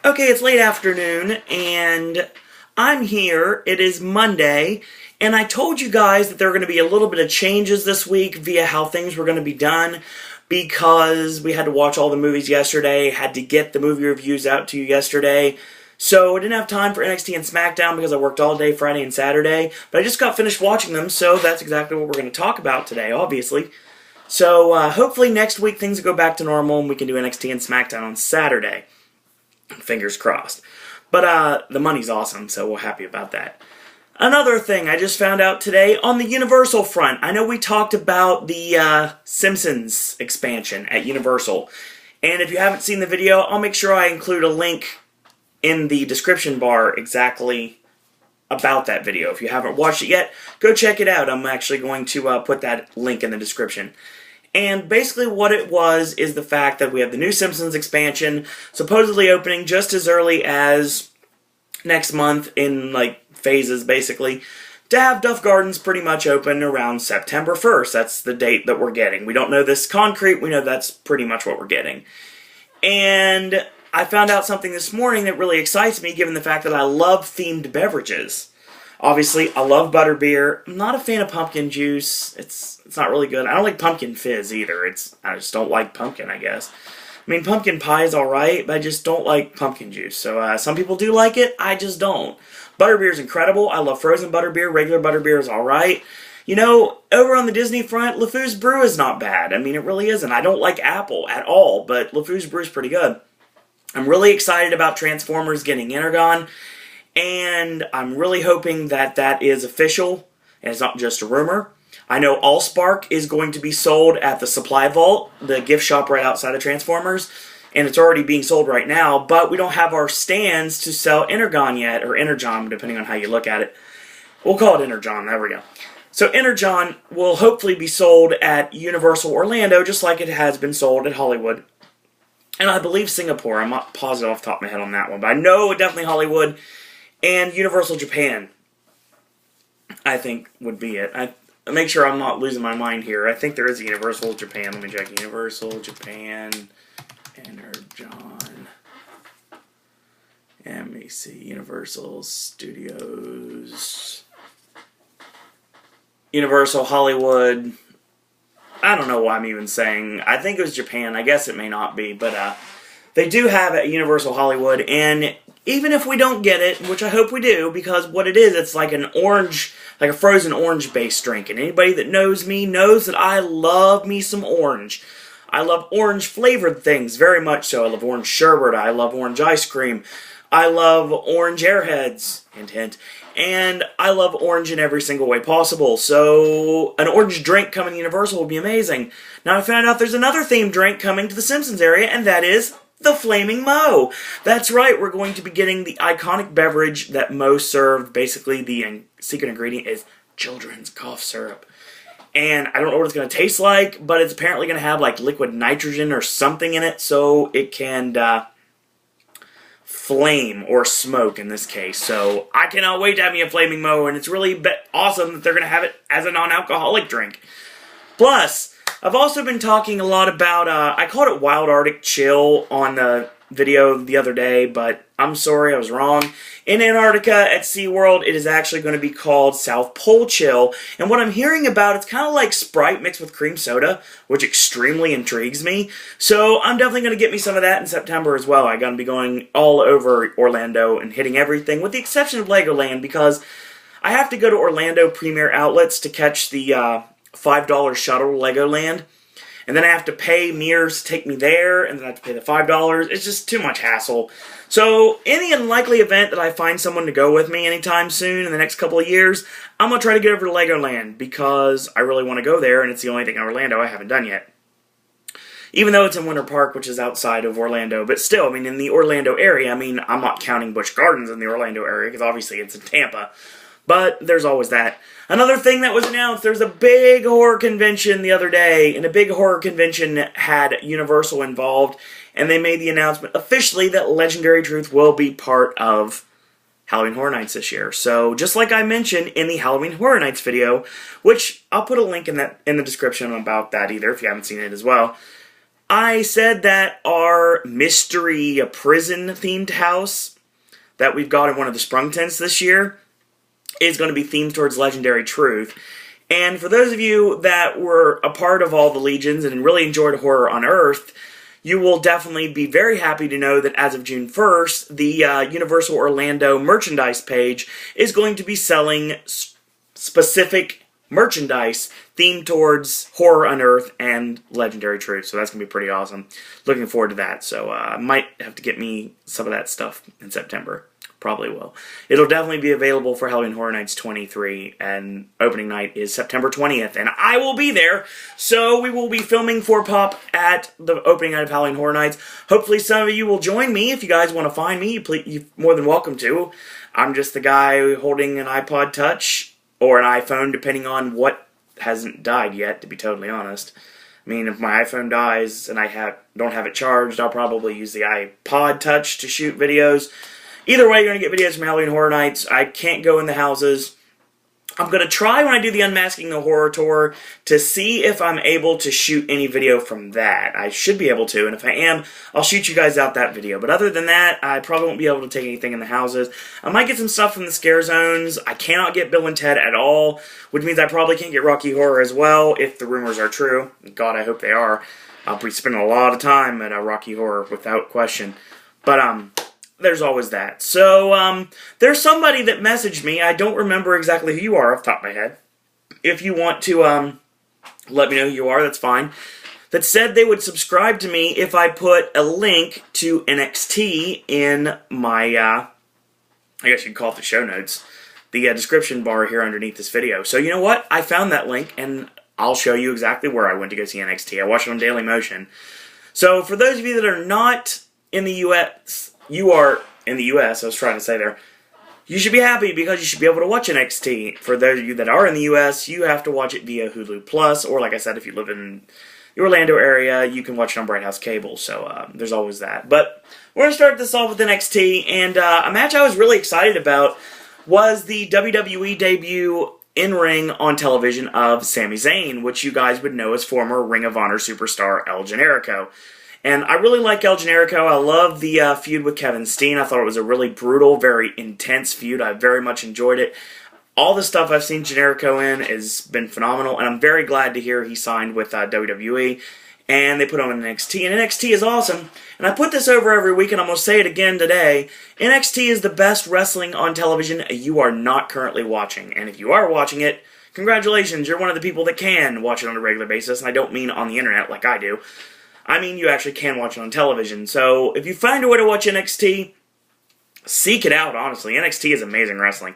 Okay, it's late afternoon, and I'm here. It is Monday, and I told you guys that there were going to be a little bit of changes this week via how things were going to be done because we had to watch all the movies yesterday, had to get the movie reviews out to you yesterday. So I didn't have time for NXT and SmackDown because I worked all day Friday and Saturday, but I just got finished watching them, so that's exactly what we're going to talk about today, obviously. So hopefully next week things will go back to normal and we can do NXT and SmackDown on Saturday. Fingers crossed. But the money's awesome, so we're happy about that. Another thing I just found out today on the Universal front. I know we talked about the Simpsons expansion at Universal. And if you haven't seen the video, I'll make sure I include a link in the description bar exactly about that video. If you haven't watched it yet, go check it out. I'm actually going to put that link in the description. And basically what it was is the fact that we have the new Simpsons expansion supposedly opening just as early as next month in, phases, basically, to have Duff Gardens pretty much open around September 1st. That's the date that we're getting. We don't know this concrete. We know that's pretty much what we're getting. And I found out something this morning that really excites me, given the fact that I love themed beverages. Obviously, I love butterbeer. I'm not a fan of pumpkin juice. It's not really good. I don't like pumpkin fizz either. I just don't like pumpkin, I guess. I mean, pumpkin pie is alright, but I just don't like pumpkin juice. So some people do like it. I just don't. Butterbeer is incredible. I love frozen butterbeer. Regular butterbeer is alright. You know, over on the Disney front, LeFou's Brew is not bad. I mean, it really isn't. I don't like apple at all, but LeFou's Brew is pretty good. I'm really excited about Transformers getting Energon. And I'm really hoping that that is official, and it's not just a rumor. I know Allspark is going to be sold at the Supply Vault, the gift shop right outside of Transformers, and it's already being sold right now, but we don't have our stands to sell Energon yet, or Energon, depending on how you look at it. We'll call it Energon, there we go. So Energon will hopefully be sold at Universal Orlando, just like it has been sold at Hollywood. And I believe Singapore. I'm not positive off the top of my head on that one, but I know definitely Hollywood. And Universal Japan, I think, would be it. I make sure I'm not losing my mind here. I think there is a Universal Japan. Let me check. Universal Japan, Energon. And let me see. Universal Studios. Universal Hollywood. I don't know what I'm even saying. I think it was Japan. I guess it may not be. But they do have it at Universal Hollywood. And even if we don't get it, which I hope we do, because what it is, it's like an orange, like a frozen orange-based drink. And anybody that knows me knows that I love me some orange. I love orange-flavored things, very much so. I love orange sherbet. I love orange ice cream. I love orange airheads, hint, hint. And I love orange in every single way possible. So an orange drink coming to Universal would be amazing. Now I found out there's another themed drink coming to the Simpsons area, and that is the Flaming Moe. That's right, we're going to be getting the iconic beverage that Moe served. Basically, the secret ingredient is children's cough syrup. And I don't know what it's going to taste like, but it's apparently going to have like liquid nitrogen or something in it so it can flame or smoke in this case. So I cannot wait to have me a Flaming Moe, and it's really awesome that they're going to have it as a non-alcoholic drink. Plus, I've also been talking a lot about, I called it Wild Arctic Chill on the video the other day, but I'm sorry, I was wrong. In Antarctica at SeaWorld, it is actually going to be called South Pole Chill. And what I'm hearing about, it's kind of like Sprite mixed with cream soda, which extremely intrigues me. So I'm definitely going to get me some of that in September as well. I'm going to be going all over Orlando and hitting everything, with the exception of Legoland, because I have to go to Orlando Premier Outlets to catch the $5 shuttle to Legoland, and then I have to pay Mears to take me there, and then I have to pay the $5. It's just too much hassle. So, in the unlikely event that I find someone to go with me anytime soon in the next couple of years, I'm going to try to get over to Legoland, because I really want to go there, and it's the only thing in Orlando I haven't done yet. Even though it's in Winter Park, which is outside of Orlando, but still, I mean, in the Orlando area, I mean, I'm not counting Busch Gardens in the Orlando area, because obviously it's in Tampa. But there's always that. Another thing that was announced, there's a big horror convention the other day, and a big horror convention had Universal involved, and they made the announcement officially that Legendary Truth will be part of Halloween Horror Nights this year. So, just like I mentioned in the Halloween Horror Nights video, which I'll put a link in the description about that either, if you haven't seen it as well, I said that our mystery prison-themed house that we've got in one of the Sprung tents this year is going to be themed towards Legendary Truth. And for those of you that were a part of all the Legions and really enjoyed Horror on Earth, you will definitely be very happy to know that as of June 1st, the Universal Orlando merchandise page is going to be selling specific merchandise themed towards Horror on Earth and Legendary Truth. So that's going to be pretty awesome. Looking forward to that. So I might have to get me some of that stuff in September. Probably will. It'll definitely be available for Halloween Horror Nights 23, and opening night is September 20th, and I will be there, so we will be filming for Pop at the opening night of Halloween Horror Nights. Hopefully some of you will join me. If you guys want to find me, you're more than welcome to. I'm just the guy holding an iPod Touch, or an iPhone, depending on what hasn't died yet, to be totally honest. I mean, if my iPhone dies and I don't have it charged, I'll probably use the iPod Touch to shoot videos. Either way, you're going to get videos from Halloween Horror Nights. I can't go in the houses. I'm going to try when I do the Unmasking the Horror Tour to see if I'm able to shoot any video from that. I should be able to, and if I am, I'll shoot you guys out that video. But other than that, I probably won't be able to take anything in the houses. I might get some stuff from the Scare Zones. I cannot get Bill and Ted at all, which means I probably can't get Rocky Horror as well, if the rumors are true. God, I hope they are. I'll be spending a lot of time at Rocky Horror, without question. But, there's always that. So, there's somebody that messaged me. I don't remember exactly who you are off the top of my head. If you want to, let me know who you are, that's fine. That said they would subscribe to me if I put a link to NXT in my, I guess you'd call it the show notes, the description bar here underneath this video. So, you know what? I found that link, and I'll show you exactly where I went to go see NXT. I watched it on Daily Motion. So, for those of you that are not in the U.S., you are in the U.S., I was trying to say there, you should be happy because you should be able to watch NXT. For those of you that are in the U.S., you have to watch it via Hulu Plus, or like I said, if you live in the Orlando area, you can watch it on Bright House Cable, so there's always that. But we're going to start this off with NXT, and a match I was really excited about was the WWE debut in-ring on television of Sami Zayn, which you guys would know as former Ring of Honor superstar El Generico. And I really like El Generico. I love the feud with Kevin Steen. I thought it was a really brutal, very intense feud. I very much enjoyed it. All the stuff I've seen Generico in has been phenomenal, and I'm very glad to hear he signed with WWE. And they put him in NXT, and NXT is awesome. And I put this over every week, and I'm going to say it again today. NXT is the best wrestling on television you are not currently watching. And if you are watching it, congratulations, you're one of the people that can watch it on a regular basis. And I don't mean on the internet like I do. I mean, you actually can watch it on television. So, if you find a way to watch NXT, seek it out, honestly. NXT is amazing wrestling.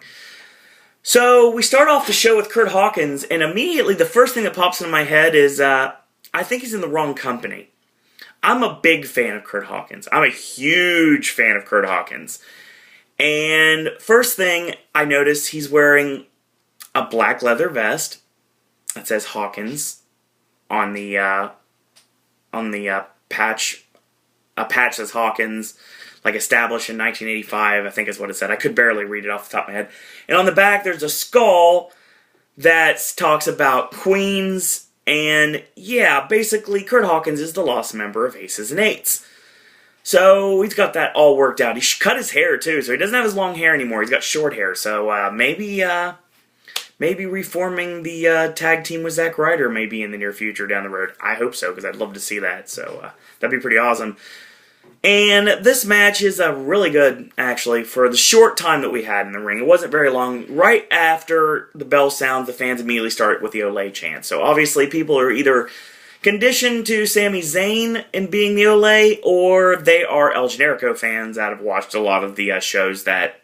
So, we start off the show with Kurt Hawkins, and immediately the first thing that pops into my head is, I think he's in the wrong company. I'm a big fan of Kurt Hawkins. I'm a huge fan of Kurt Hawkins. And first thing I notice, he's wearing a black leather vest that says Hawkins on the patch. A patch says Hawkins, like established in 1985, I think is what it said. I could barely read it off the top of my head. And on the back, there's a skull that talks about Queens. And yeah, basically, Kurt Hawkins is the lost member of Aces and Eights. So he's got that all worked out. He cut his hair too, so he doesn't have his long hair anymore. He's got short hair. So maybe reforming the tag team with Zack Ryder maybe in the near future down the road. I hope so, because I'd love to see that. So that'd be pretty awesome. And this match is really good, actually, for the short time that we had in the ring. It wasn't very long. Right after the bell sounds, the fans immediately start with the Olay chant. So obviously people are either conditioned to Sami Zayn in being the Olay, or they are El Generico fans that have watched a lot of the shows that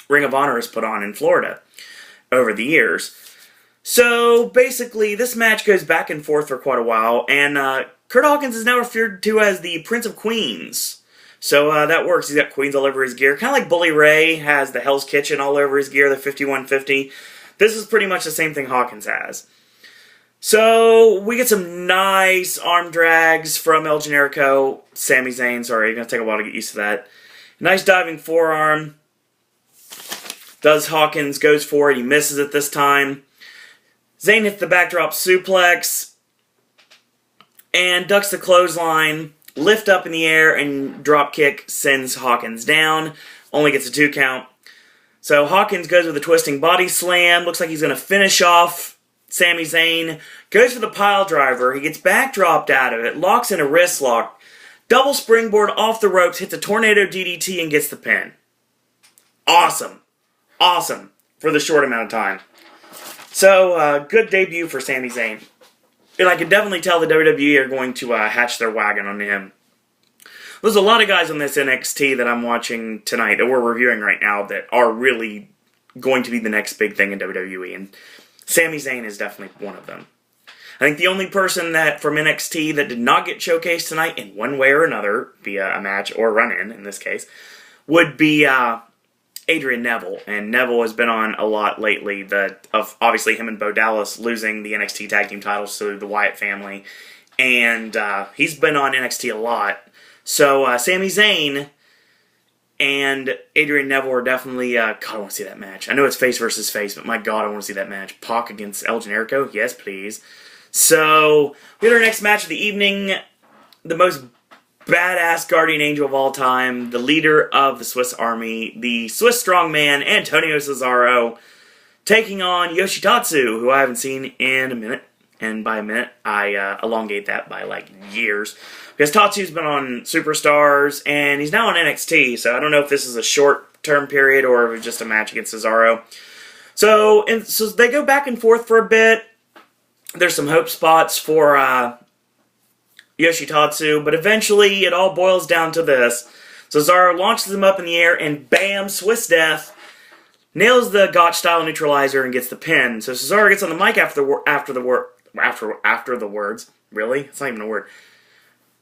Ring of Honor has put on in Florida over the years. So basically, this match goes back and forth for quite a while, and Kurt Hawkins is now referred to as the Prince of Queens. So that works. He's got Queens all over his gear. Kind of like Bully Ray has the Hell's Kitchen all over his gear, the 5150. This is pretty much the same thing Hawkins has. So we get some nice arm drags from El Generico. Sami Zayn, sorry, going to take a while to get used to that. Nice diving forearm. Does Hawkins, goes for it, he misses it this time. Zayn hits the backdrop suplex. and ducks the clothesline, lift up in the air, and drop kick sends Hawkins down. Only gets a 2 count. So Hawkins goes with a twisting body slam. Looks like he's going to finish off Sami Zayn. Goes for the pile driver. He gets backdropped out of it. Locks in a wrist lock. Double springboard off the ropes. Hits a tornado DDT and gets the pin. Awesome. Awesome for the short amount of time. So, good debut for Sami Zayn. And I can definitely tell the WWE are going to hatch their wagon on him. There's a lot of guys on this NXT that I'm watching tonight, that we're reviewing right now, that are really going to be the next big thing in WWE, and Sami Zayn is definitely one of them. I think the only person that from NXT that did not get showcased tonight in one way or another, via a match or run-in, in this case, would be Adrian Neville. And Neville has been on a lot lately, of obviously him and Bo Dallas losing the NXT Tag Team titles to the Wyatt family, and he's been on NXT a lot. So, Sami Zayn and Adrian Neville are definitely, God, I want to see that match. I know it's face versus face, but my God, I want to see that match. Pac against El Generico? Yes, please. So, we had our next match of the evening. The most badass guardian angel of all time, the leader of the Swiss Army, the Swiss strongman, Antonio Cesaro, taking on Yoshitatsu, who I haven't seen in a minute. And by a minute, I elongate that by, like, years. Because Tatsu's been on Superstars, and he's now on NXT, so I don't know if this is a short-term period or if it's just a match against Cesaro. So they go back and forth for a bit. There's some hope spots for Yoshitatsu, but eventually it all boils down to this. Cesaro launches him up in the air, and bam, Swiss Death. Nails the Gotch-style neutralizer and gets the pin. So Cesaro gets on the mic after the words. Really? It's not even a word.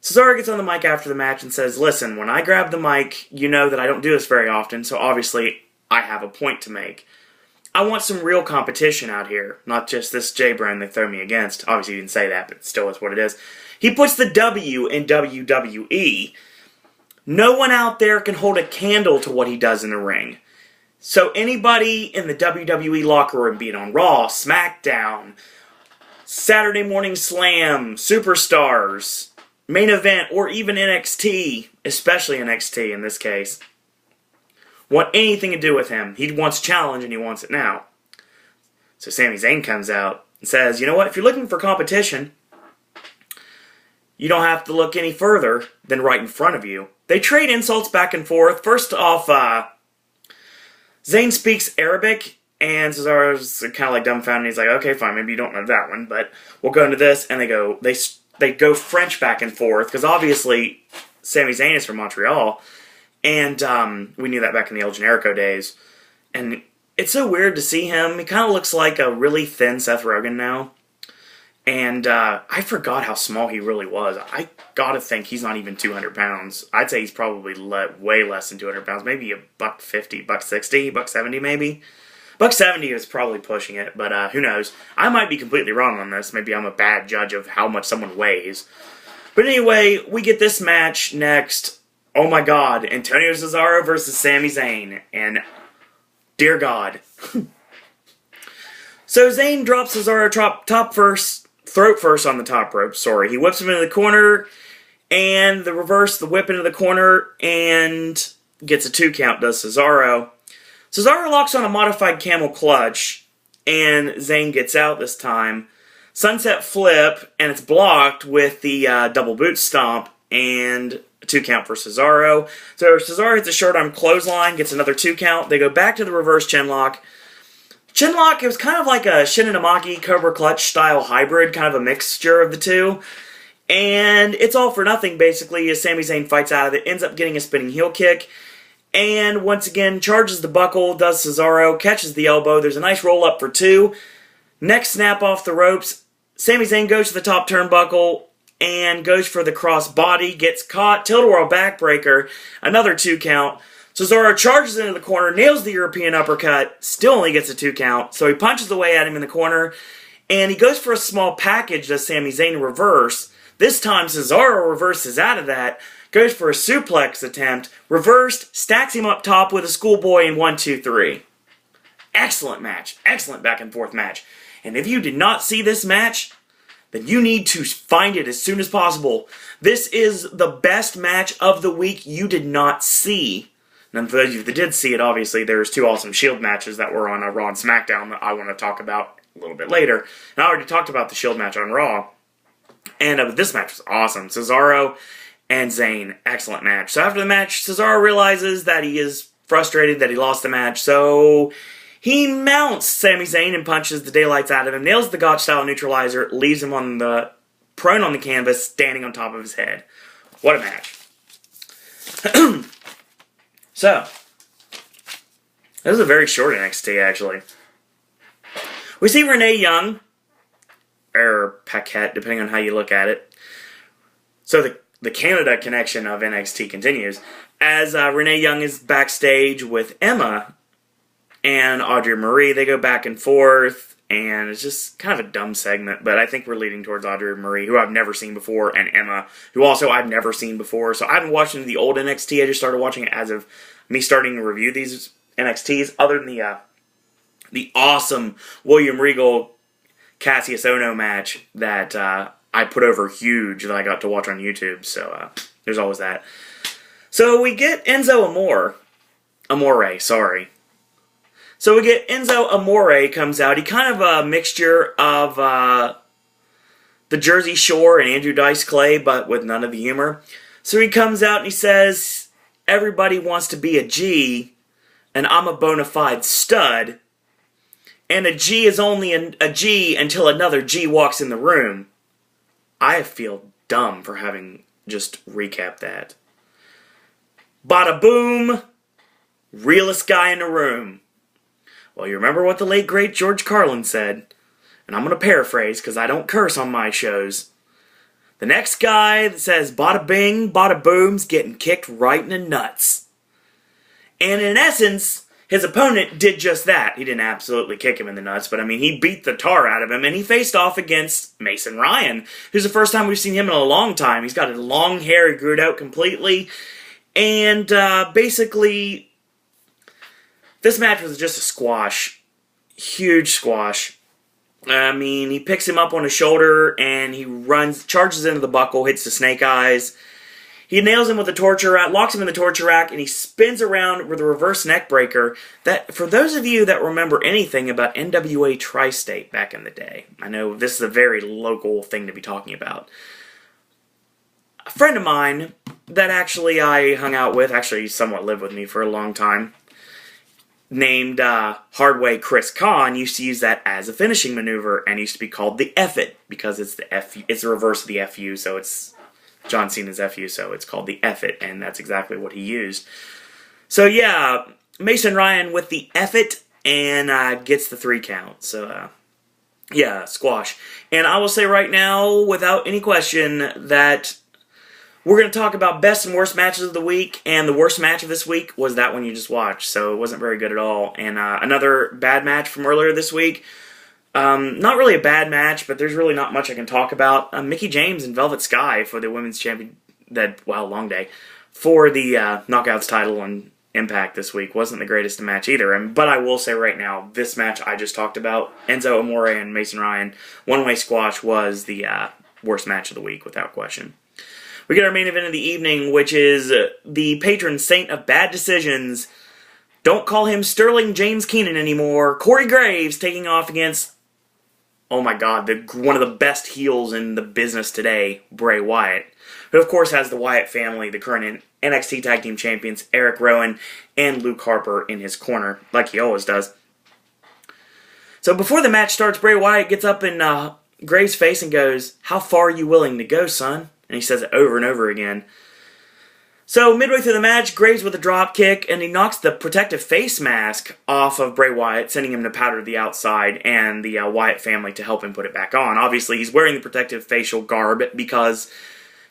Cesaro gets on the mic after the match and says, listen, when I grab the mic, you know that I don't do this very often, so obviously I have a point to make. I want some real competition out here, not just this J-brand they throw me against. Obviously he didn't say that, but still is what it is. He puts the W in WWE. No one out there can hold a candle to what he does in the ring. So anybody in the WWE locker room, be it on Raw, SmackDown, Saturday Morning Slam, Superstars, Main Event, or even NXT, especially NXT in this case, want anything to do with him. He wants challenge, and he wants it now. So Sami Zayn comes out and says, you know what, if you're looking for competition, you don't have to look any further than right in front of you. They trade insults back and forth. First off, Zayn speaks Arabic, and Cesaro's kind of like dumbfounded. He's like, okay, fine, maybe you don't know that one, but we'll go into this. And they go French back and forth, because obviously Sami Zayn is from Montreal, and we knew that back in the El Generico days. And it's so weird to see him. He kind of looks like a really thin Seth Rogen now. And I forgot how small he really was. I gotta think he's not even 200 pounds. I'd say he's probably way less than 200 pounds. Maybe $150, $160, $170 maybe. $170 is probably pushing it, but who knows. I might be completely wrong on this. Maybe I'm a bad judge of how much someone weighs. But anyway, we get this match next. Oh my God, Antonio Cesaro versus Sami Zayn. And dear God. So Zayn drops Cesaro throat first on the top rope. Sorry. He whips him into the corner, and the whip into the corner, and gets a 2 count, does Cesaro. Cesaro locks on a modified camel clutch, and Zayn gets out this time. Sunset flip, and it's blocked with the double boot stomp, and a 2 count for Cesaro. So Cesaro hits a short arm clothesline, gets another 2 count. They go back to the reverse chinlock. Chinlock, it was kind of like a Shinamaki Cobra Clutch style hybrid, kind of a mixture of the two. And it's all for nothing, basically, as Sami Zayn fights out of it, ends up getting a spinning heel kick. And once again, charges the buckle, does Cesaro, catches the elbow. There's a nice roll up for 2. Next snap off the ropes. Sami Zayn goes to the top turnbuckle and goes for the cross body. Gets caught. Tilt-a-whirl backbreaker. Another 2 count. Cesaro charges into the corner, nails the European uppercut. Still only gets a 2 count. So he punches away at him in the corner. And he goes for a small package, does Sami Zayn reverse. This time Cesaro reverses out of that. Goes for a suplex attempt, reversed, stacks him up top with a schoolboy in 1, 2, 3. Excellent match. Excellent back and forth match. And if you did not see this match, then you need to find it as soon as possible. This is the best match of the week you did not see. And for those of you that did see it, obviously, there's 2 awesome Shield matches that were on Raw and SmackDown that I want to talk about a little bit later. And I already talked about the Shield match on Raw. And this match was awesome. Cesaro and Zayn, excellent match. So after the match, Cesaro realizes that he is frustrated that he lost the match. So he mounts Sami Zayn and punches the daylights out of him, nails the Gotch-style neutralizer, leaves him on the prone on the canvas, standing on top of his head. What a match. So, this is a very short NXT, actually. We see Renee Young, or Paquette, depending on how you look at it. So the Canada connection of NXT continues, as Renee Young is backstage with Emma and Audrey Marie. They go back and forth, and it's just kind of a dumb segment, but I think we're leading towards Audrey Marie, who I've never seen before, and Emma, who also I've never seen before. So I haven't watched any of the old NXT. I just started watching it as of me starting to review these NXTs, other than the awesome William Regal Cassius Ohno match that I put over huge that I got to watch on YouTube. So there's always that. So we get Enzo Amore, sorry. So we get Enzo Amore comes out. He kind of a mixture of the Jersey Shore and Andrew Dice Clay, but with none of the humor. So he comes out and he says, everybody wants to be a G, and I'm a bona fide stud, and a G is only a G until another G walks in the room. I feel dumb for having just recapped that. Bada boom, realest guy in the room. Well, you remember what the late, great George Carlin said, and I'm going to paraphrase because I don't curse on my shows. The next guy that says bada bing, bada boom's getting kicked right in the nuts. And in essence, his opponent did just that. He didn't absolutely kick him in the nuts, but I mean, he beat the tar out of him, and he faced off against Mason Ryan, who's the first time we've seen him in a long time. He's got his long hair, he grew it out completely, and basically, this match was just a squash. Huge squash. I mean, he picks him up on his shoulder, and he charges into the buckle, hits the snake eyes. He nails him with the torture rack, locks him in the torture rack, and he spins around with a reverse neck breaker. That, for those of you that remember anything about NWA Tri-State back in the day, I know this is a very local thing to be talking about. A friend of mine that actually I hung out with, actually somewhat lived with me for a long time, named Hardway Chris Kahn, used to use that as a finishing maneuver, and used to be called the F-It, because it's the reverse of the FU, so it's John Cena's FU, so it's called the F-It, and that's exactly what he used. So yeah, Mason Ryan with the F-It, and gets the 3 count. So yeah, squash. And I will say right now, without any question, that we're going to talk about best and worst matches of the week, and the worst match of this week was that one you just watched, so it wasn't very good at all. And another bad match from earlier this week, not really a bad match, but there's really not much I can talk about. Mickie James and Velvet Sky for the Women's Champion, long day, for the Knockouts title on Impact this week. Wasn't the greatest match either, but I will say right now, this match I just talked about, Enzo Amore and Mason Ryan, one-way squash, was the worst match of the week, without question. We get our main event of the evening, which is the patron saint of bad decisions. Don't call him Sterling James Keenan anymore. Corey Graves taking off against, oh my god, one of the best heels in the business today, Bray Wyatt. Who of course has the Wyatt family, the current NXT Tag Team Champions, Eric Rowan and Luke Harper in his corner, like he always does. So before the match starts, Bray Wyatt gets up in Graves' face and goes, "How far are you willing to go, son?" And he says it over and over again. So midway through the match, Graves with a drop kick, and he knocks the protective face mask off of Bray Wyatt, sending him to powder the outside, and the Wyatt family to help him put it back on. Obviously, he's wearing the protective facial garb because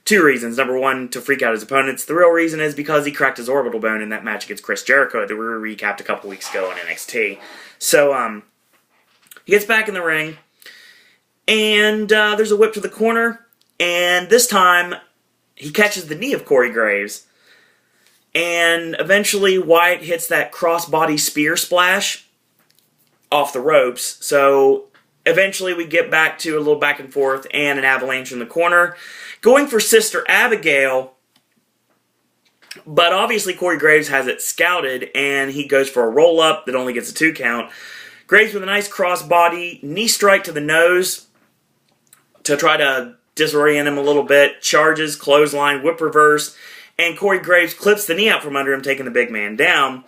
2 reasons. Number 1, to freak out his opponents. The real reason is because he cracked his orbital bone in that match against Chris Jericho that we recapped a couple weeks ago on NXT. So, he gets back in the ring, and there's a whip to the corner. And this time, he catches the knee of Corey Graves. And eventually, Wyatt hits that crossbody spear splash off the ropes. So, eventually we get back to a little back and forth and an avalanche in the corner. Going for Sister Abigail, but obviously Corey Graves has it scouted, and he goes for a roll-up that only gets a 2 count. Graves with a nice crossbody, knee strike to the nose to try to disorient him a little bit. Charges, clothesline, whip reverse, and Corey Graves clips the knee out from under him, taking the big man down.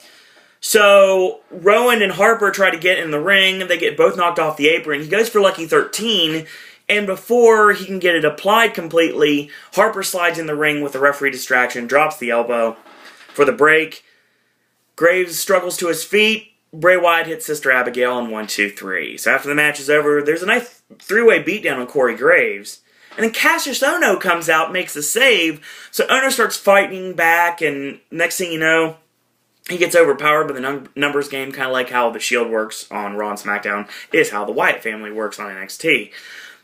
So Rowan and Harper try to get in the ring. They get both knocked off the apron. He goes for Lucky 13, and before he can get it applied completely, Harper slides in the ring with a referee distraction, drops the elbow for the break. Graves struggles to his feet. Bray Wyatt hits Sister Abigail on 1, 2, 3. So after the match is over, there's a nice 3-way beatdown on Corey Graves. And then Cassius Ohno comes out, makes the save. So Ohno starts fighting back, and next thing you know, he gets overpowered by the numbers game, kind of like how the Shield works on Raw and SmackDown, is how the Wyatt family works on NXT.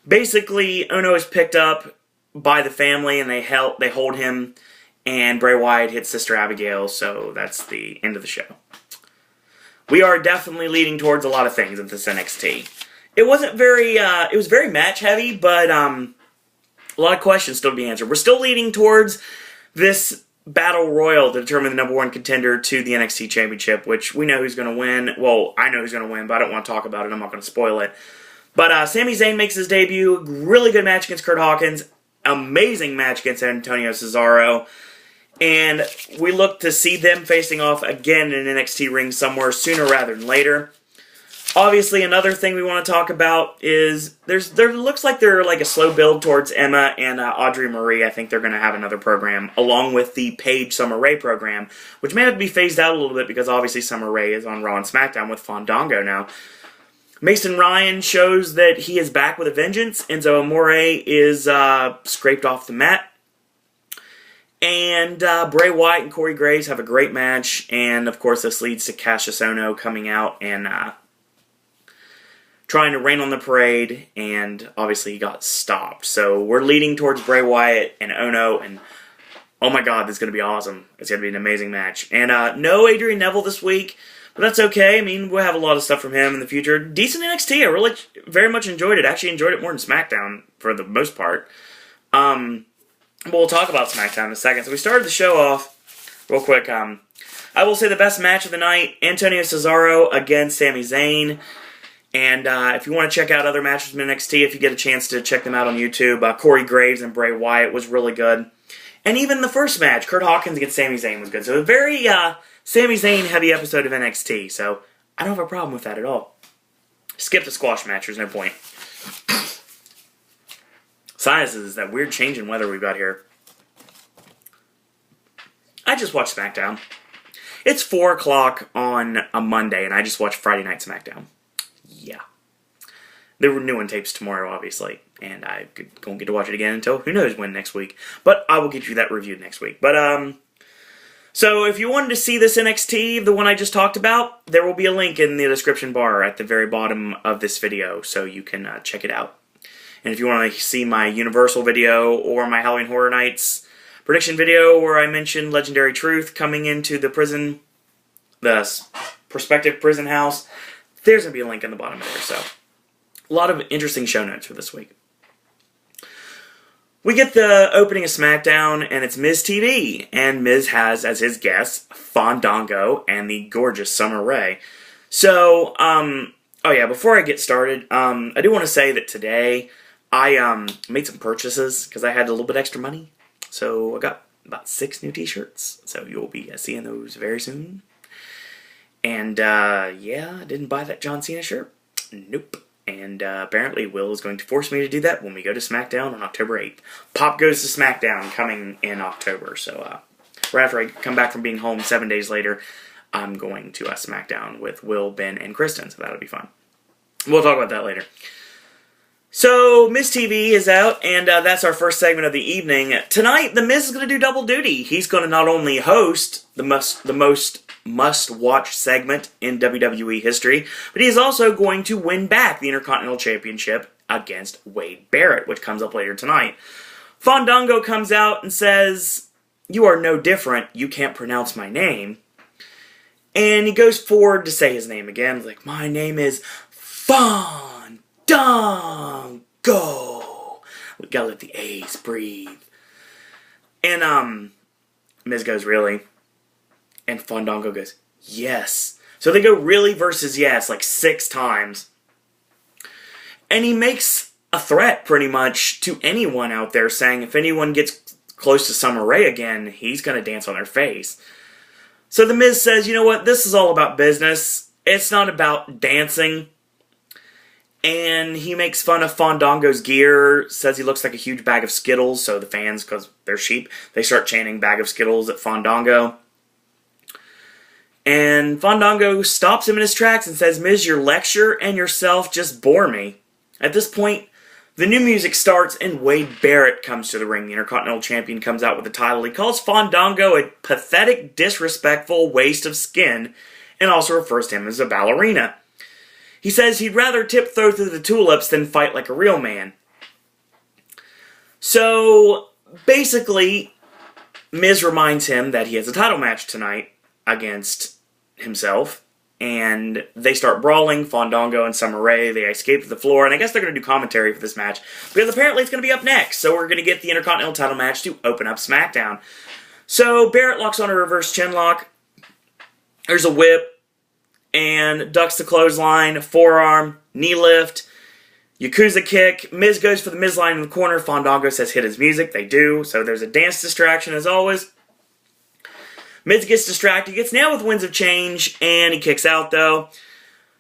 Basically, Ohno is picked up by the family, and they hold him, and Bray Wyatt hits Sister Abigail, so that's the end of the show. We are definitely leading towards a lot of things at this NXT. It wasn't very, it was very match heavy, but a lot of questions still to be answered. We're still leading towards this battle royal to determine the number 1 contender to the NXT Championship, which we know who's going to win. Well, I know who's going to win, but I don't want to talk about it. I'm not going to spoil it. But Sami Zayn makes his debut. Really good match against Curt Hawkins. Amazing match against Antonio Cesaro. And we look to see them facing off again in an NXT ring somewhere sooner rather than later. Obviously, another thing we want to talk about is there looks like they're like a slow build towards Emma and Audrey Marie. I think they're going to have another program along with the Paige Summer Rae program, which may have to be phased out a little bit because obviously Summer Rae is on Raw and SmackDown with Fandango now. Mason Ryan shows that he is back with a vengeance. Enzo Amore is scraped off the mat. And Bray Wyatt and Corey Graves have a great match. And, of course, this leads to Cassius Ohno coming out and trying to rain on the parade. And, obviously, he got stopped. So, we're leading towards Bray Wyatt and Ohno. And, oh my God, this is going to be awesome. It's going to be an amazing match. And no Adrian Neville this week. But that's okay. I mean, we'll have a lot of stuff from him in the future. Decent NXT. I really very much enjoyed it. Actually enjoyed it more than SmackDown for the most part. We'll talk about SmackDown in a second. So we started the show off real quick. I will say the best match of the night, Antonio Cesaro against Sami Zayn. And if you want to check out other matches from NXT, if you get a chance to check them out on YouTube, Corey Graves and Bray Wyatt was really good. And even the first match, Curt Hawkins against Sami Zayn, was good. So a very Sami Zayn heavy episode of NXT. So I don't have a problem with that at all. Skip the squash match. There's no point. Sinuses, that weird change in weather we've got here. I just watched SmackDown. It's 4 o'clock on a Monday, and I just watched Friday Night SmackDown. Yeah. There were new one tapes tomorrow, obviously, and I don't get to watch it again until who knows when next week. But I will get you that reviewed next week. But, so if you wanted to see this NXT, the one I just talked about, there will be a link in the description bar at the very bottom of this video, so you can check it out. And if you want to see my Universal video or my Halloween Horror Nights prediction video where I mentioned Legendary Truth coming into the prison, the prospective prison house, there's going to be a link in the bottom there. So, a lot of interesting show notes for this week. We get the opening of SmackDown, and it's Miz TV. And Miz has, as his guests, Fandango and the gorgeous Summer Rae. So, oh yeah, before I get started, I do want to say that today I made some purchases because I had a little bit extra money. So I got about 6 new t-shirts. So you'll be seeing those very soon. And yeah, I didn't buy that John Cena shirt. Nope. And apparently Will is going to force me to do that when we go to SmackDown on October 8th. Pop Goes to SmackDown coming in October. So right after I come back from being home 7 days later, I'm going to SmackDown with Will, Ben, and Kristen. So that'll be fun. We'll talk about that later. So, Miz TV is out, and that's our first segment of the evening. Tonight, The Miz is going to do double duty. He's going to not only host the most must-watch segment in WWE history, but he is also going to win back the Intercontinental Championship against Wade Barrett, which comes up later tonight. Fandango comes out and says, "You are no different. You can't pronounce my name." And he goes forward to say his name again. He's like, "My name is Fandango." Fandango. We gotta let the A's breathe. And, Miz goes, really? And Fandango goes, yes. So they go really versus yes, like 6 times. And he makes a threat, pretty much, to anyone out there, saying if anyone gets close to Summer Rae again, he's going to dance on their face. So the Miz says, you know what, this is all about business. It's not about dancing. And he makes fun of Fandango's gear, says he looks like a huge bag of Skittles, so the fans, because they're sheep, they start chanting bag of Skittles at Fandango. And Fandango stops him in his tracks and says, Miz, your lecture and yourself just bore me. At this point, the new music starts and Wade Barrett comes to the ring. The Intercontinental Champion comes out with the title. He calls Fandango a pathetic, disrespectful waste of skin and also refers to him as a ballerina. He says he'd rather tiptoe through the tulips than fight like a real man. So, basically, Miz reminds him that he has a title match tonight against himself, and they start brawling. Fandango and Summer Rae, they escape to the floor, and I guess they're going to do commentary for this match, because apparently it's going to be up next, so we're going to get the Intercontinental title match to open up SmackDown. So, Barrett locks on a reverse chinlock, there's a whip, and ducks the clothesline, forearm, knee lift, Yakuza kick. Miz goes for the Miz line in the corner. Fandango says hit his music. They do. So there's a dance distraction as always. Miz gets distracted, gets nailed with Winds of Change, and he kicks out though.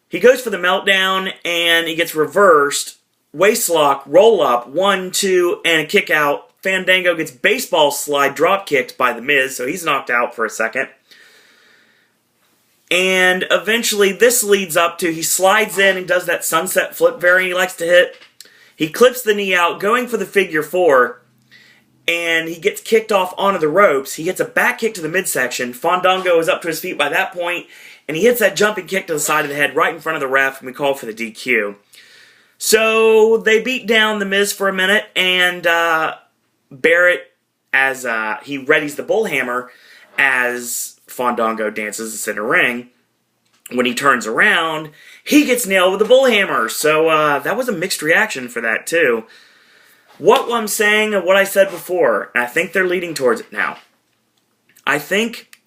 He goes for the meltdown, and he gets reversed. Waistlock, roll up, 1, 2, and a kick out. Fandango gets baseball slide drop kicked by the Miz, so he's knocked out for a second. And eventually this leads up to, he slides in and does that sunset flip variant he likes to hit. He clips the knee out, going for the figure 4, and he gets kicked off onto the ropes. He hits a back kick to the midsection. Fandango is up to his feet by that point, and he hits that jumping kick to the side of the head right in front of the ref, and we call for the DQ. So they beat down the Miz for a minute, and Barrett, as he readies the bullhammer, as Fandango dances the center ring. When he turns around, he gets nailed with the bullhammer. So that was a mixed reaction for that too. What I'm saying and what I said before, and I think they're leading towards it now. I think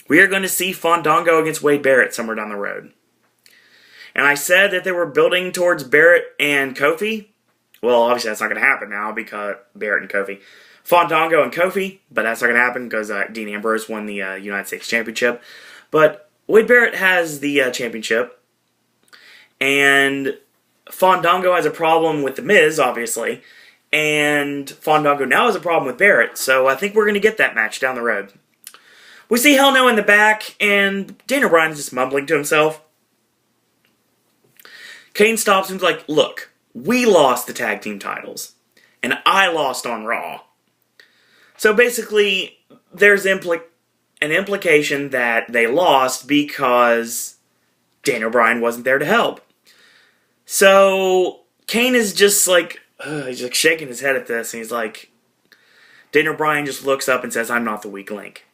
we are going to see Fandango against Wade Barrett somewhere down the road. And I said that they were building towards Barrett and Kofi. Well, obviously that's not going to happen now because Barrett and Kofi. Fandango and Kofi, but that's not going to happen because Dean Ambrose won the United States Championship. But Wade Barrett has the championship, and Fandango has a problem with The Miz, obviously, and Fandango now has a problem with Barrett, so I think we're going to get that match down the road. We see Hell No in the back, and Daniel Bryan's just mumbling to himself. Kane stops him and is like, look, we lost the tag team titles, and I lost on Raw. So basically, there's an implication that they lost because Daniel Bryan wasn't there to help. So Kane is just like, he's like shaking his head at this, and he's like, Daniel Bryan just looks up and says, I'm not the weak link.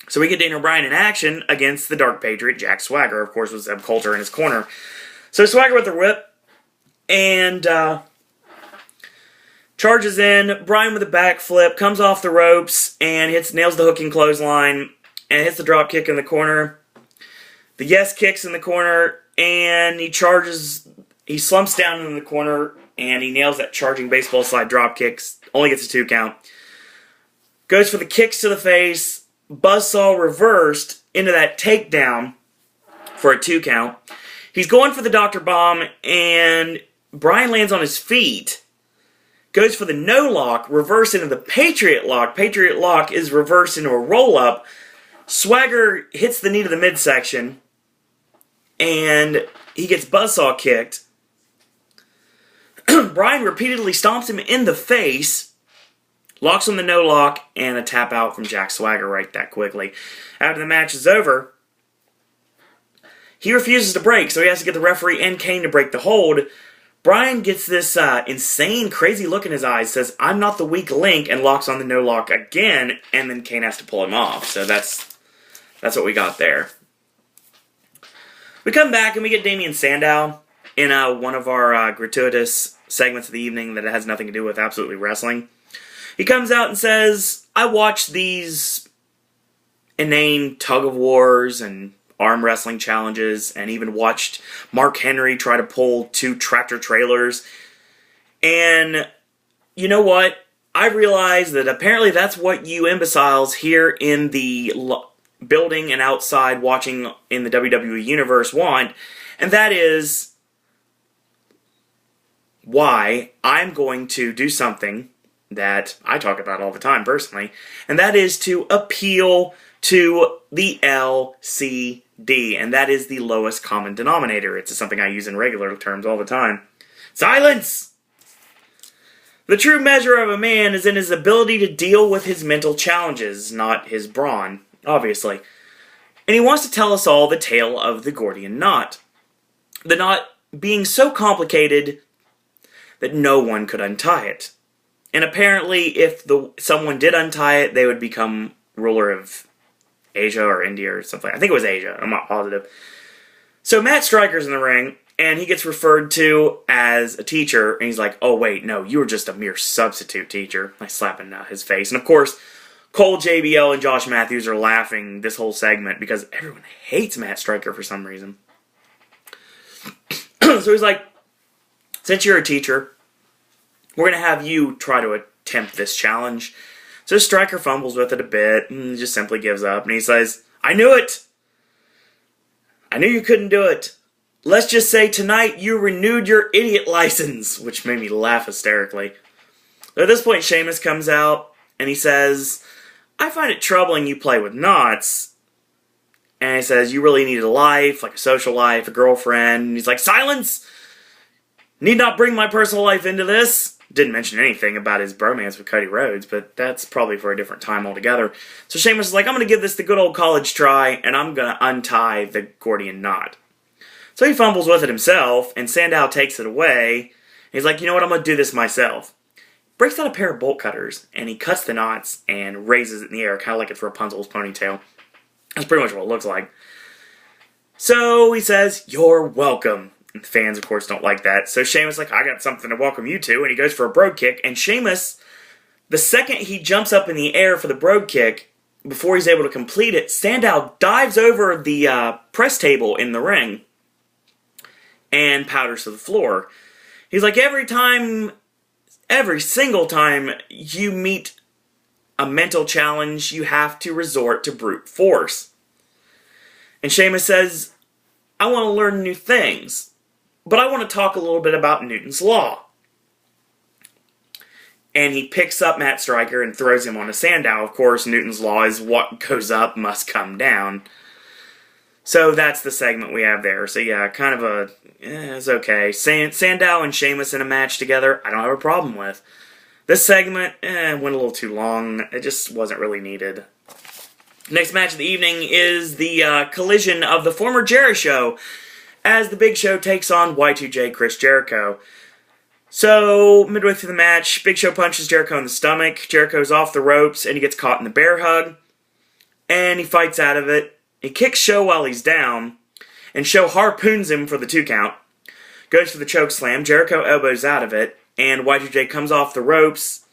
So we get Daniel Bryan in action against the Dark Patriot, Jack Swagger, of course, with Zeb Coulter in his corner. So Swagger with the whip, and charges in, Bryan with a backflip, comes off the ropes, and nails the hooking clothesline, and hits the drop kick in the corner. The yes kicks in the corner, and he slumps down in the corner, and he nails that charging baseball slide drop kicks, only gets a 2 count. Goes for the kicks to the face, buzzsaw reversed into that takedown for a 2 count. He's going for the Dr. Bomb, and Bryan lands on his feet. Goes for the no-lock, reverse into the Patriot Lock. Patriot Lock is reversed into a roll-up. Swagger hits the knee to the midsection, and he gets buzzsaw kicked. Bryan repeatedly stomps him in the face, locks on the no-lock, and a tap out from Jack Swagger right that quickly. After the match is over, he refuses to break, so he has to get the referee and Kane to break the hold. Bryan gets this insane, crazy look in his eyes, says, I'm not the weak link, and locks on the no-lock again, and then Kane has to pull him off. So that's what we got there. We come back, and we get Damien Sandow. in one of our gratuitous segments of the evening that has nothing to do with absolutely wrestling. He comes out and says, I watched these inane tug-of-wars and arm wrestling challenges, and even watched Mark Henry try to pull 2 tractor trailers. And you know what? I realized that apparently that's what you imbeciles here in the building and outside watching in the WWE Universe want, and that is why I'm going to do something that I talk about all the time personally, and that is to appeal to the LCD, and that is the lowest common denominator. It's something I use in regular terms all the time. Silence! The true measure of a man is in his ability to deal with his mental challenges, not his brawn, obviously. And he wants to tell us all the tale of the Gordian knot. The knot being so complicated that no one could untie it. And apparently, if someone did untie it, they would become ruler of Asia or India or something. I think it was Asia. I'm not positive. So Matt Striker's in the ring, and he gets referred to as a teacher, and he's like, oh wait, no, you were just a mere substitute teacher. I slap in his face. And of course, Cole, JBL, and Josh Matthews are laughing this whole segment because everyone hates Matt Striker for some reason. So he's like, since you're a teacher, we're going to have you try to attempt this challenge. So Striker fumbles with it a bit and just simply gives up. And he says, I knew it! I knew you couldn't do it. Let's just say tonight you renewed your idiot license, which made me laugh hysterically. At this point, Sheamus comes out and he says, I find it troubling you play with knots. And he says, you really need a life, like a social life, a girlfriend. And he's like, silence! Need not bring my personal life into this. Didn't mention anything about his bromance with Cody Rhodes, but that's probably for a different time altogether. So Sheamus is like, I'm going to give this the good old college try, and I'm going to untie the Gordian knot. So he fumbles with it himself, and Sandow takes it away. He's like, you know what, I'm going to do this myself. Breaks out a pair of bolt cutters, and he cuts the knots and raises it in the air, kind of like it's Rapunzel's ponytail. That's pretty much what it looks like. So he says, you're welcome. And the fans, of course, don't like that. So Sheamus is like, I got something to welcome you to. And he goes for a brogue kick. And Sheamus, the second he jumps up in the air for the brogue kick, before he's able to complete it, Sandow dives over the press table in the ring and powders to the floor. He's like, every single time you meet a mental challenge, you have to resort to brute force. And Sheamus says, I want to learn new things. But I want to talk a little bit about Newton's Law. And he picks up Matt Striker and throws him on a Sandow. Of course, Newton's Law is what goes up must come down. So that's the segment we have there. So yeah, kind of it's okay. Sandow and Sheamus in a match together, I don't have a problem with. This segment went a little too long. It just wasn't really needed. Next match of the evening is the collision of the former Jericho as the Big Show takes on Y2J Chris Jericho. So, midway through the match, Big Show punches Jericho in the stomach. Jericho's off the ropes, and he gets caught in the bear hug. And he fights out of it. He kicks Show while he's down, and Show harpoons him for the 2 count. Goes for the choke slam. Jericho elbows out of it, and Y2J comes off the ropes,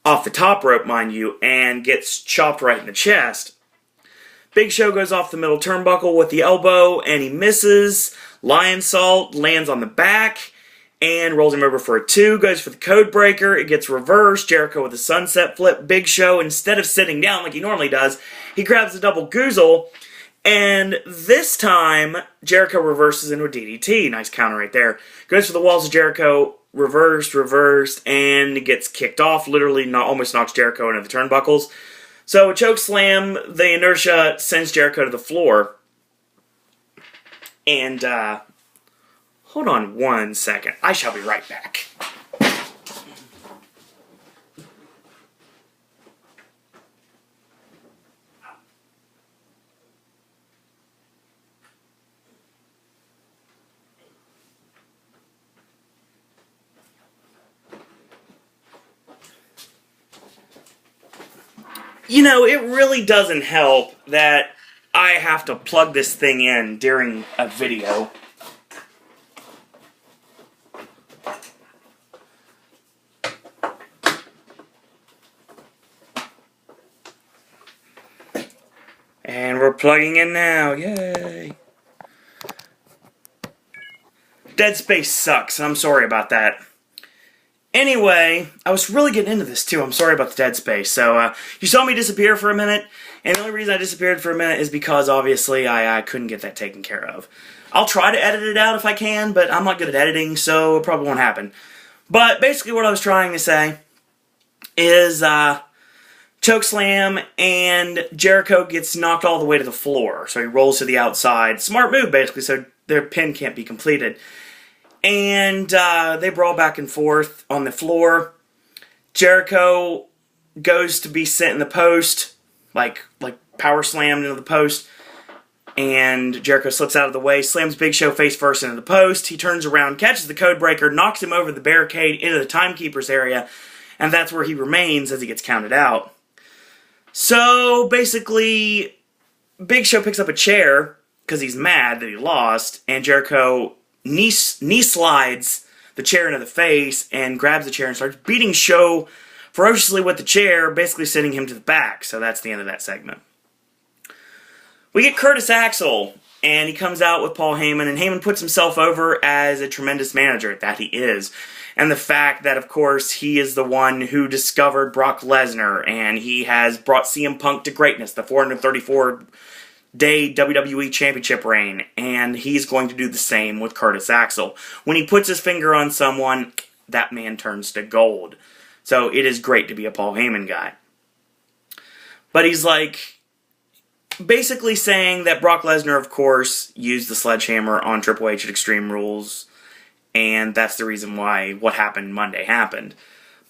off the top rope, mind you, and gets chopped right in the chest. Big Show goes off the middle turnbuckle with the elbow, and he misses. Lion Salt lands on the back and rolls him over for a 2. Goes for the code breaker. It gets reversed. Jericho with a sunset flip. Big Show, instead of sitting down like he normally does, he grabs the double goozle. And this time, Jericho reverses into a DDT. Nice counter right there. Goes for the walls of Jericho. Reversed, and gets kicked off. Literally almost knocks Jericho into the turnbuckles. So a choke slam. The inertia sends Jericho to the floor. And, hold on 1 second. I shall be right back. You know, it really doesn't help that I have to plug this thing in during a video. And we're plugging in now. Yay. Dead Space sucks. I'm sorry about that. Anyway, I was really getting into this too. I'm sorry about the Dead Space. So, you saw me disappear for a minute. And the only reason I disappeared for a minute is because, obviously, I couldn't get that taken care of. I'll try to edit it out if I can, but I'm not good at editing, so it probably won't happen. But basically what I was trying to say is chokeslam, and Jericho gets knocked all the way to the floor. So he rolls to the outside. Smart move, basically, so their pin can't be completed. And they brawl back and forth on the floor. Jericho goes to be sent in the post, like power slammed into the post. And Jericho slips out of the way, slams Big Show face first into the post. He turns around, catches the codebreaker, knocks him over the barricade into the timekeeper's area, and that's where he remains as he gets counted out. So, basically, Big Show picks up a chair, because he's mad that he lost, and Jericho knee slides the chair into the face, and grabs the chair and starts beating Show ferociously with the chair, basically sending him to the back. So that's the end of that segment. We get Curtis Axel, and he comes out with Paul Heyman, and Heyman puts himself over as a tremendous manager, that he is. And the fact that, of course, he is the one who discovered Brock Lesnar, and he has brought CM Punk to greatness, the 434-day WWE Championship reign, and he's going to do the same with Curtis Axel. When he puts his finger on someone, that man turns to gold. So it is great to be a Paul Heyman guy. But he's basically saying that Brock Lesnar, of course, used the sledgehammer on Triple H at Extreme Rules, and that's the reason why what happened Monday happened.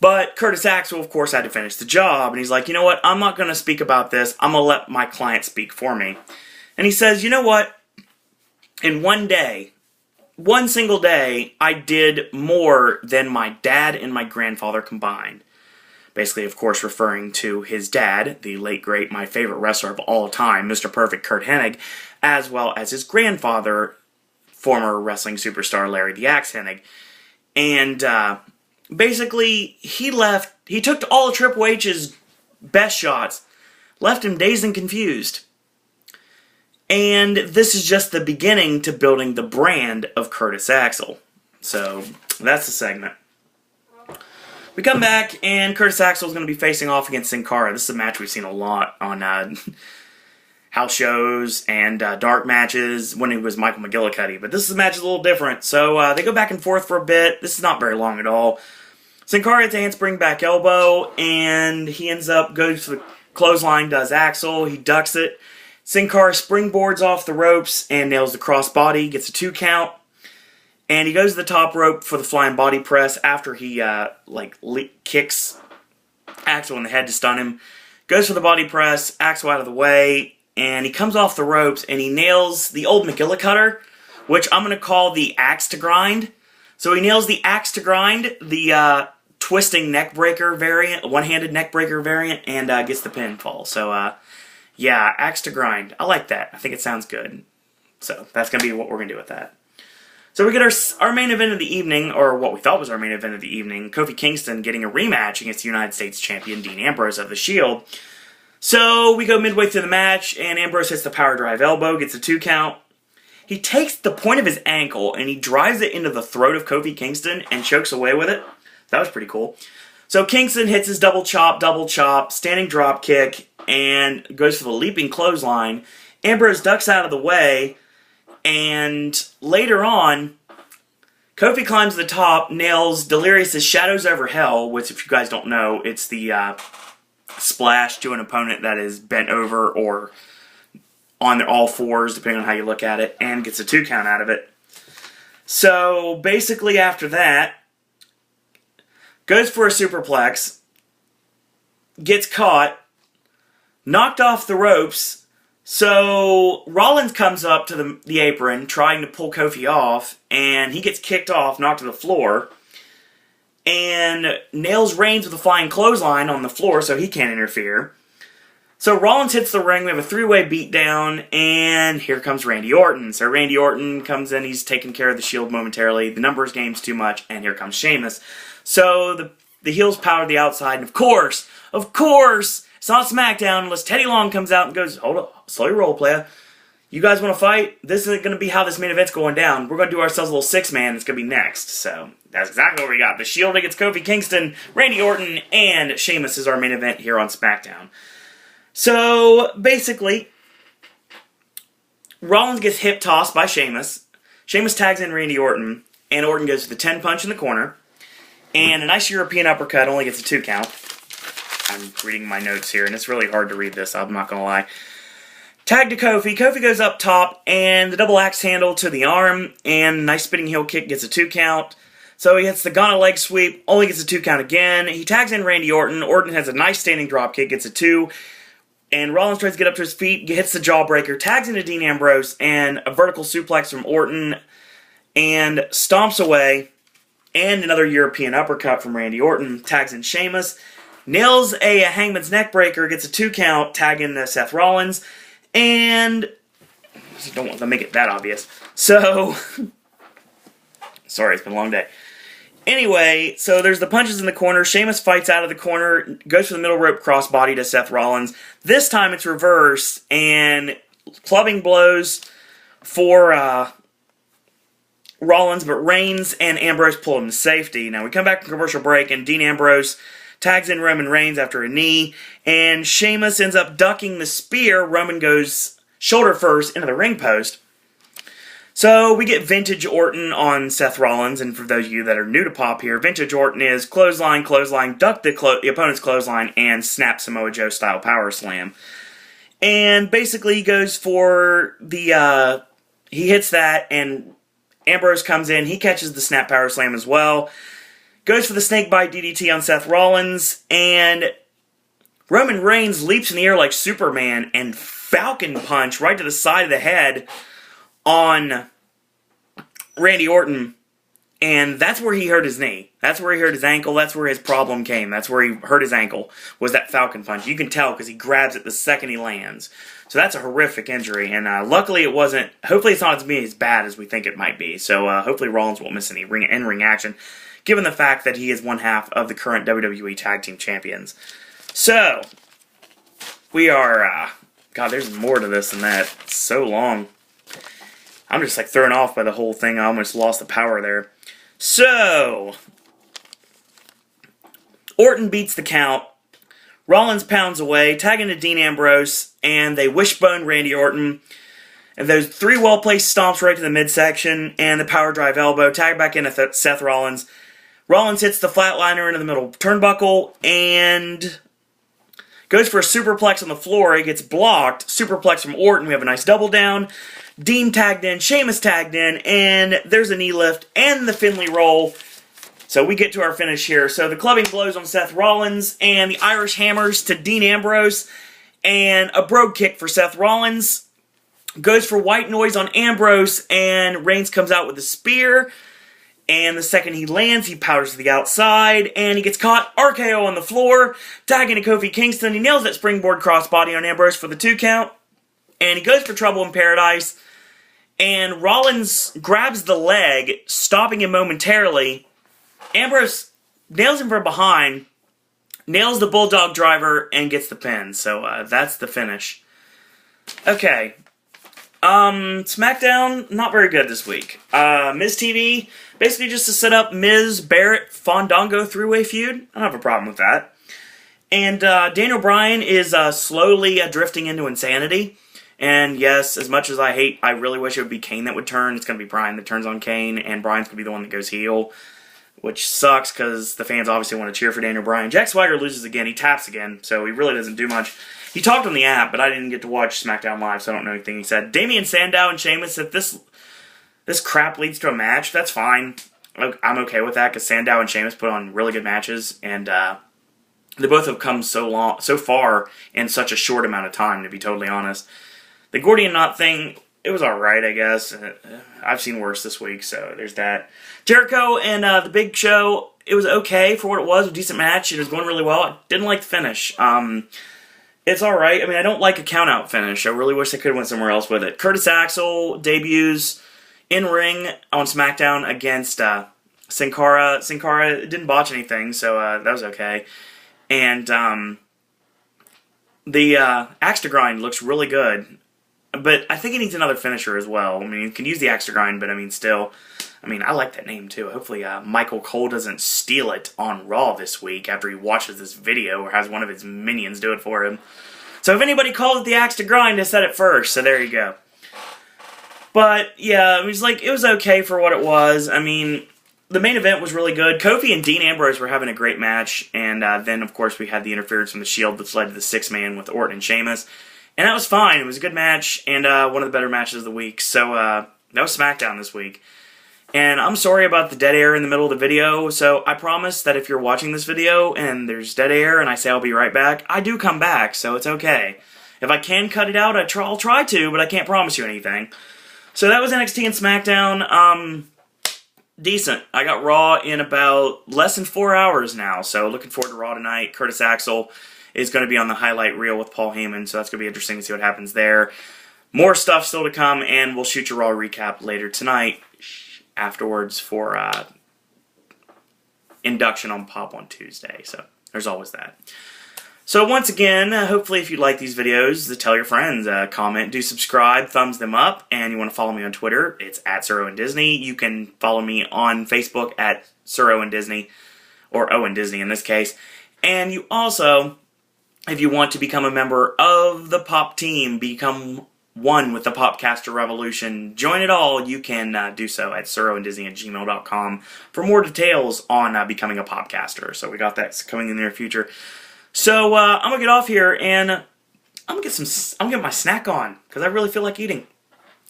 But Curtis Axel, of course, had to finish the job, and he's like, you know what, I'm not going to speak about this, I'm going to let my client speak for me. And he says, you know what, in one single day, I did more than my dad and my grandfather combined. Basically, of course, referring to his dad, the late great, my favorite wrestler of all time, Mr. Perfect Kurt Hennig, as well as his grandfather, former wrestling superstar Larry the Axe Hennig. And basically, he took all of Triple H's best shots, left him dazed and confused. And this is just the beginning to building the brand of Curtis Axel. So, that's the segment. We come back, and Curtis Axel is going to be facing off against Sin Cara. This is a match we've seen a lot on house shows and dark matches when it was Michael McGillicuddy. But this match is a little different. So they go back and forth for a bit. This is not very long at all. Sin Cara hits a handspring back elbow, and he goes to the clothesline, does Axel. He ducks it. Sin Cara springboards off the ropes and nails the crossbody, gets a 2 count. And he goes to the top rope for the flying body press after he, kicks Axel in the head to stun him. Goes for the body press, Axel out of the way, and he comes off the ropes, and he nails the old McGillicuddy, which I'm going to call the axe to grind. So he nails the axe to grind, the twisting neckbreaker variant, one-handed neckbreaker variant, and gets the pinfall. So, yeah, axe to grind. I like that. I think it sounds good. So that's going to be what we're going to do with that. So we get our main event of the evening, or what we thought was our main event of the evening, Kofi Kingston getting a rematch against the United States champion Dean Ambrose of The Shield. So we go midway through the match, and Ambrose hits the power drive elbow, gets a 2 count. He takes the point of his ankle, and he drives it into the throat of Kofi Kingston and chokes away with it. That was pretty cool. So Kingston hits his double chop, standing drop kick, and goes for the leaping clothesline. Ambrose ducks out of the way, and later on, Kofi climbs the top, nails Delirious's Shadows Over Hell, which, if you guys don't know, it's the splash to an opponent that is bent over or on all fours, depending on how you look at it, and gets a 2 count out of it. So, basically after that, goes for a superplex, gets caught, knocked off the ropes. So Rollins comes up to the apron trying to pull Kofi off, and he gets kicked off, knocked to the floor, and nails Reigns with a flying clothesline on the floor so he can't interfere. So Rollins hits the ring, we have a 3-way beatdown, and here comes Randy Orton. So Randy Orton comes in, he's taking care of the Shield momentarily, the numbers game's too much, and here comes Sheamus. So the heels power the outside, and of course, It's not SmackDown unless Teddy Long comes out and goes, hold up, slow your roll, playa. You guys want to fight? This isn't going to be how this main event's going down. We're going to do ourselves a little six-man. It's going to be next. So that's exactly what we got. The Shield against Kofi Kingston, Randy Orton, and Sheamus is our main event here on SmackDown. So basically, Rollins gets hip tossed by Sheamus. Sheamus tags in Randy Orton, and Orton goes for the 10 punch in the corner. And a nice European uppercut only gets a 2 count. I'm reading my notes here, and it's really hard to read this, I'm not going to lie. Tag to Kofi. Kofi goes up top, and the double axe handle to the arm, and nice spinning heel kick gets a 2 count. So he hits the Ghana leg sweep, only gets a 2 count again. He tags in Randy Orton. Orton has a nice standing drop kick, gets a 2. And Rollins tries to get up to his feet, hits the jawbreaker, tags into Dean Ambrose, and a vertical suplex from Orton, and stomps away. And another European uppercut from Randy Orton, tags in Sheamus, nails a Hangman's neck breaker, gets a 2 count, tagging Seth Rollins. And I don't want to make it that obvious. So, sorry, it's been a long day. Anyway, so there's the punches in the corner. Sheamus fights out of the corner, goes for the middle rope crossbody to Seth Rollins. This time it's reversed, and clubbing blows for Rollins, but Reigns and Ambrose pull him to safety. Now we come back from commercial break, and Dean Ambrose tags in Roman Reigns after a knee, and Sheamus ends up ducking the spear. Roman goes shoulder first into the ring post. So we get Vintage Orton on Seth Rollins, and for those of you that are new to pop here, Vintage Orton is clothesline, duck the opponent's clothesline, and snap Samoa Joe style power slam. And basically he goes for the, he hits that, and Ambrose comes in, he catches the snap power slam as well. Goes for the snakebite DDT on Seth Rollins, and Roman Reigns leaps in the air like Superman and Falcon Punch right to the side of the head on Randy Orton, and that's where he hurt his knee. That's where he hurt his ankle. That's where his problem came. That's where he hurt his ankle, was that Falcon Punch. You can tell because he grabs it the second he lands. So that's a horrific injury, and luckily it wasn't, hopefully it's not as bad as we think it might be. So hopefully Rollins won't miss any in-ring action, given the fact that he is one half of the current WWE Tag Team Champions. So, we are, God, there's more to this than that. It's so long. I'm just like thrown off by the whole thing. I almost lost the power there. So, Orton beats the count. Rollins pounds away, tagging to Dean Ambrose, and they wishbone Randy Orton. And those 3 well-placed stomps right to the midsection, and the power drive elbow, tag back into Seth Rollins. Rollins hits the flatliner into the middle turnbuckle, and goes for a superplex on the floor. He gets blocked. Superplex from Orton. We have a nice double down. Dean tagged in. Sheamus tagged in. And there's a knee lift and the Finley roll. So we get to our finish here. So the clubbing blows on Seth Rollins, and the Irish hammers to Dean Ambrose, and a brogue kick for Seth Rollins. Goes for white noise on Ambrose, and Reigns comes out with a spear. And the second he lands, he powers to the outside, and he gets caught. RKO on the floor, tagging to Kofi Kingston. He nails that springboard crossbody on Ambrose for the 2 count. And he goes for Trouble in Paradise. And Rollins grabs the leg, stopping him momentarily. Ambrose nails him from behind, nails the Bulldog Driver, and gets the pin. So that's the finish. Okay. SmackDown, not very good this week. Miz TV, basically just to set up Miz Barrett Fandango three-way feud. I don't have a problem with that. And Daniel Bryan is slowly drifting into insanity. And yes, as much as I really wish it would be Kane that would turn, it's going to be Bryan that turns on Kane, and Bryan's going to be the one that goes heel, which sucks because the fans obviously want to cheer for Daniel Bryan. Jack Swagger loses again. He taps again, so he really doesn't do much. He talked on the app, but I didn't get to watch SmackDown Live, so I don't know anything he said. Damian Sandow and Sheamus, if this crap leads to a match, that's fine. I'm okay with that, because Sandow and Sheamus put on really good matches, and they both have come so far in such a short amount of time, to be totally honest. The Gordian Knot thing, it was alright, I guess. I've seen worse this week, so there's that. Jericho and The Big Show, it was okay for what it was. A decent match. It was going really well. I didn't like the finish. It's alright. I mean, I don't like a count-out finish. I really wish they could have went somewhere else with it. Curtis Axel debuts in-ring on SmackDown against Sin Cara. Sin Cara didn't botch anything, so that was okay. And The axe to grind looks really good. But I think he needs another finisher as well. I mean, you can use the axe to grind, but I mean, still... I mean, I like that name, too. Hopefully, Michael Cole doesn't steal it on Raw this week after he watches this video or has one of his minions do it for him. So if anybody called it the axe to grind, I said it first, so there you go. But, yeah, it was okay for what it was. I mean, the main event was really good. Kofi and Dean Ambrose were having a great match, and then, of course, we had the interference from the Shield that's led to the six-man with Orton and Sheamus. And that was fine. It was a good match, and one of the better matches of the week. So, that was SmackDown this week. And I'm sorry about the dead air in the middle of the video, so I promise that if you're watching this video and there's dead air and I say I'll be right back, I do come back, so it's okay. If I can cut it out, I'll try to, but I can't promise you anything. So that was NXT and SmackDown. Decent. I got Raw in about less than 4 hours now, so looking forward to Raw tonight. Curtis Axel is going to be on the highlight reel with Paul Heyman, so that's going to be interesting to see what happens there. More stuff still to come, and we'll shoot your Raw recap later tonight. Afterwards for induction on Pop on Tuesday. So there's always that. So once again, hopefully if you like these videos, tell your friends, comment, do subscribe, thumbs them up, and you want to follow me on Twitter, it's at Sir Owen Disney. You can follow me on Facebook at Sir Owen Disney, or Owen Disney in this case. And you also, if you want to become a member of the Pop team, become one with the Popcaster Revolution, join it all, you can do so at SirOwenDisney@gmail.com for more details on becoming a Popcaster. So we got that coming in the near future. So I'm gonna get off here and I'm gonna get my snack on because I really feel like eating,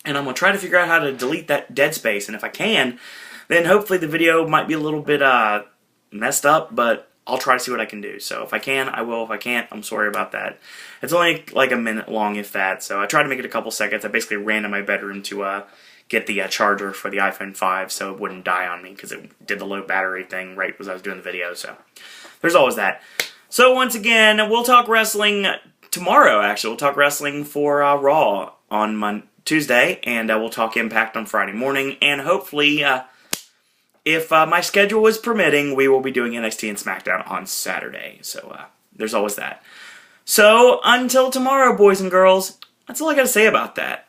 and I'm gonna try to figure out how to delete that dead space. And if I can, then hopefully the video might be a little bit messed up, but I'll try to see what I can do. So if I can, I will. If I can't, I'm sorry about that. It's only like a minute long, if that. So I tried to make it a couple seconds. I basically ran to my bedroom to get the charger for the iPhone 5 so it wouldn't die on me because it did the low battery thing right as I was doing the video. So there's always that. So once again, we'll talk wrestling tomorrow, actually. We'll talk wrestling for Raw on Tuesday, and we'll talk Impact on Friday morning. And hopefully... if my schedule is permitting, we will be doing NXT and SmackDown on Saturday. So, there's always that. So, until tomorrow, boys and girls, that's all I gotta say about that.